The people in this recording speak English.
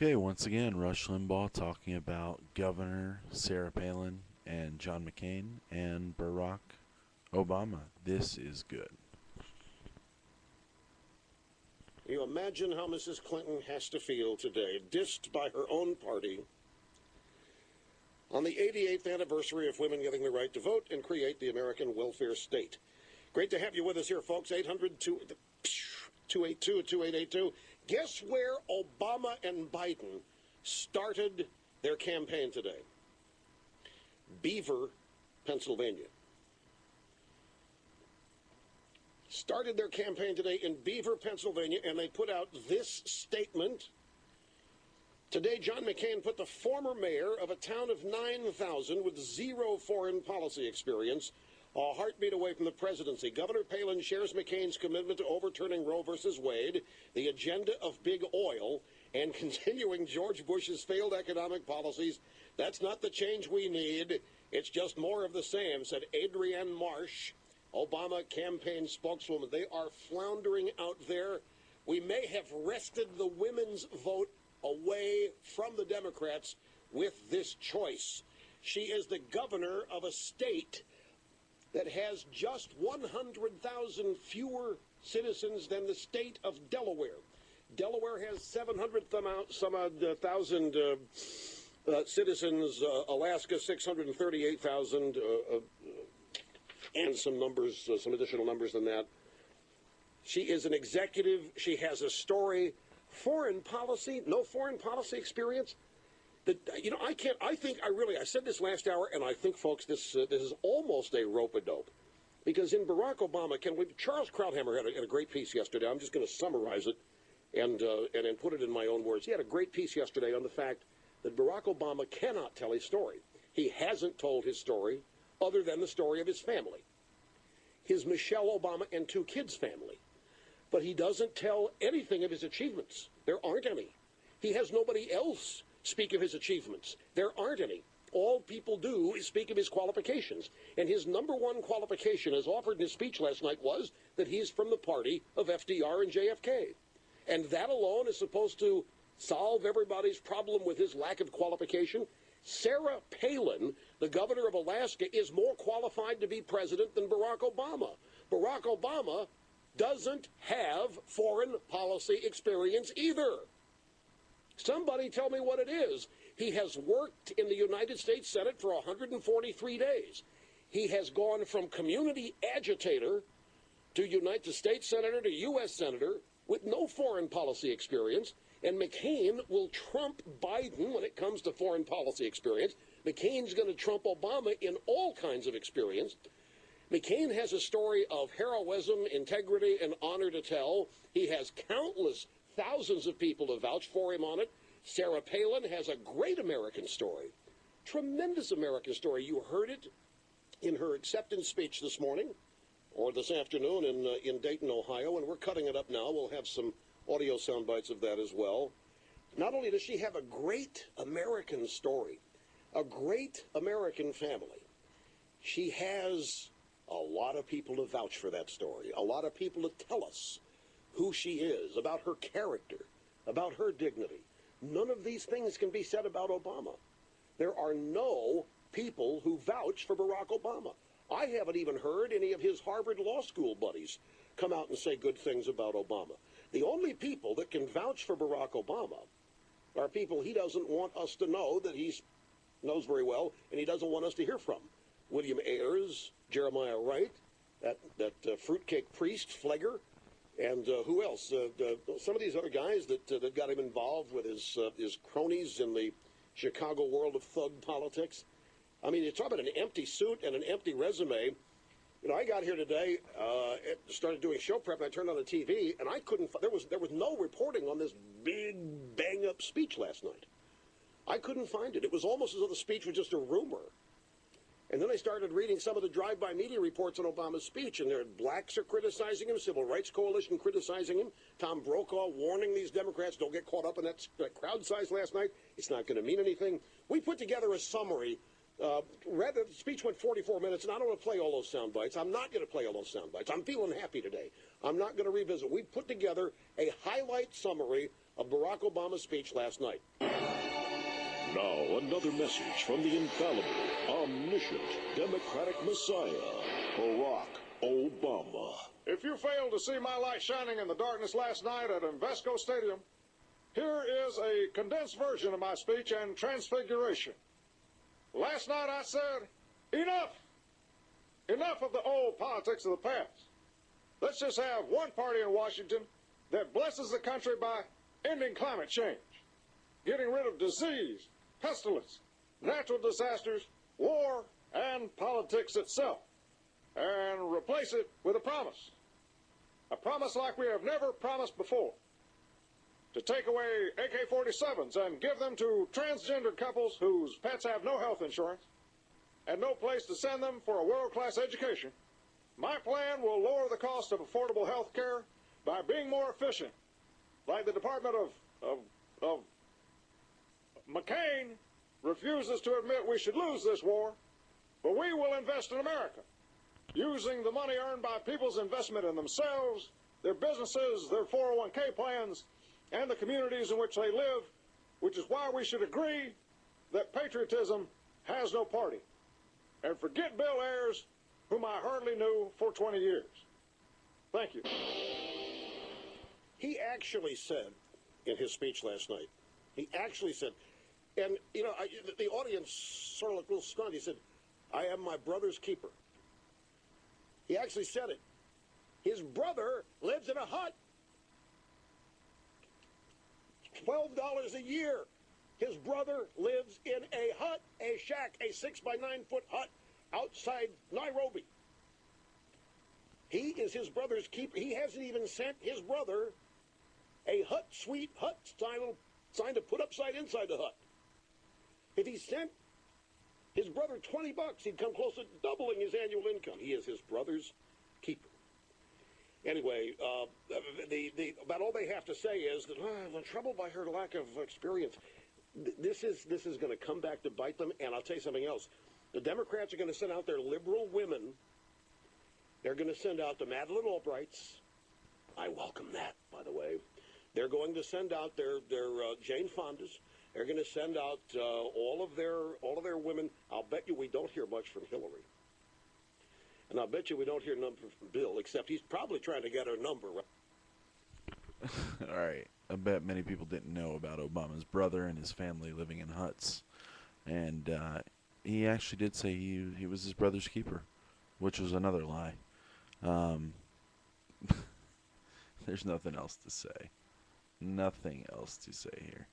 Okay, once again, Rush Limbaugh talking about Governor Sarah Palin and John McCain and Barack Obama. This is good. You imagine how Mrs. Clinton has to feel today, dissed by her own party on the 88th anniversary of women getting the right to vote and create the American welfare state. Great to have you with us here, folks. 800-282-2882. Guess where Obama and Biden started their campaign today? Beaver, Pennsylvania. Started their campaign today in Beaver, Pennsylvania, and they put out this statement. Today, John McCain put the former mayor of a town of 9,000 with zero foreign policy experience a heartbeat away from the presidency. Governor Palin shares McCain's commitment to overturning Roe versus Wade, the agenda of big oil, and continuing George Bush's failed economic policies. That's not the change we need. It's just more of the same, said Adrienne Marsh, Obama campaign spokeswoman. They are floundering out there. We may have wrested the women's vote away from the Democrats with this choice. She is the governor of a state that has just 100,000 fewer citizens than the state of Delaware. Delaware has 700,000 citizens. Alaska, 638,000, and some numbers, some additional numbers than that. She is an executive. She has a story. Foreign policy, no foreign policy experience. I said this last hour, and I think, folks, this is almost a rope-a-dope. Because in Barack Obama, Charles Krauthammer had a great piece yesterday. I'm just going to summarize it and then put it in my own words. He had a great piece yesterday on the fact that Barack Obama cannot tell his story. He hasn't told his story other than the story of his family, his Michelle Obama and two kids' family. But he doesn't tell anything of his achievements. There aren't any. He has nobody else speak of his achievements. There aren't any. All people do is speak of his qualifications. And his number one qualification, as offered in his speech last night, was that he's from the party of FDR and JFK. And that alone is supposed to solve everybody's problem with his lack of qualification. Sarah Palin, the governor of Alaska, is more qualified to be president than Barack Obama. Barack Obama doesn't have foreign policy experience either. Somebody tell me what it is. He has worked in the United States Senate for 143 days. He has gone from community agitator to United States Senator to U.S. Senator with no foreign policy experience. And McCain will trump Biden when it comes to foreign policy experience. McCain's going to trump Obama in all kinds of experience. McCain has a story of heroism, integrity, and honor to tell. He has countless thousands of people to vouch for him on it. Sarah Palin has a great American story, tremendous American story. You heard it in her acceptance speech this morning or this afternoon in Dayton, Ohio, and we're cutting it up now. We'll have some audio sound bites of that as well. Not only does she have a great American story, a great American family, she has a lot of people to vouch for that story, a lot of people to tell us who she is, about her character, about her dignity. None of these things can be said about Obama. There are no people who vouch for Barack Obama. I haven't even heard any of his Harvard Law School buddies come out and say good things about Obama. The only people that can vouch for Barack Obama are people he doesn't want us to know that he knows very well and he doesn't want us to hear from. William Ayers, Jeremiah Wright, that fruitcake priest, Flegger, and who else? Some of these other guys that got him involved with his cronies in the Chicago world of thug politics. I mean, you talk about an empty suit and an empty resume. You know, I got here today, started doing show prep, and I turned on the TV, and I couldn't. There was no reporting on this big bang-up speech last night. I couldn't find it. It was almost as though the speech was just a rumor. And then I started reading some of the drive-by media reports on Obama's speech, and blacks are criticizing him, Civil Rights Coalition criticizing him, Tom Brokaw warning these Democrats, don't get caught up in that crowd size last night. It's not going to mean anything. We put together a summary. The speech went 44 minutes, and I don't want to play all those sound bites. I'm not going to play all those sound bites. I'm feeling happy today. I'm not going to revisit. We put together a highlight summary of Barack Obama's speech last night. Now, another message from the infallible, omniscient, democratic messiah, Barack Obama. If you failed to see my light shining in the darkness last night at Invesco Stadium, here is a condensed version of my speech and transfiguration. Last night I said, enough! Enough of the old politics of the past. Let's just have one party in Washington that blesses the country by ending climate change, getting rid of disease, pestilence, natural disasters, war, and politics itself, and replace it with a promise. A promise like we have never promised before. To take away AK-47s and give them to transgender couples whose pets have no health insurance and no place to send them for a world-class education. My plan will lower the cost of affordable health care by being more efficient, like the Department of McCain refuses to admit we should lose this war, but we will invest in America, using the money earned by people's investment in themselves, their businesses, their 401k plans, and the communities in which they live, which is why we should agree that patriotism has no party. And forget Bill Ayers, whom I hardly knew for 20 years. Thank you. He actually said in his speech last night, he actually said, and, you know, the audience sort of looked a little stunned. He said, I am my brother's keeper. He actually said it. His brother lives in a hut. $12 a year. His brother lives in a hut, a shack, a 6-by-9-foot hut outside Nairobi. He is his brother's keeper. He hasn't even sent his brother a hut suite, hut style sign to put upside inside the hut. If he sent his brother $20, he'd come close to doubling his annual income. He is his brother's keeper. Anyway, about all they have to say is that I'm troubled by her lack of experience. This is going to come back to bite them, and I'll tell you something else. The Democrats are going to send out their liberal women. They're going to send out the Madeleine Albrights. I welcome that, by the way. They're going to send out their Jane Fondas. They're going to send out all of their women. I'll bet you we don't hear much from Hillary. And I'll bet you we don't hear a number from Bill, except he's probably trying to get her number. All right. I bet many people didn't know about Obama's brother and his family living in huts. And he actually did say he was his brother's keeper, which was another lie. There's nothing else to say. Nothing else to say here.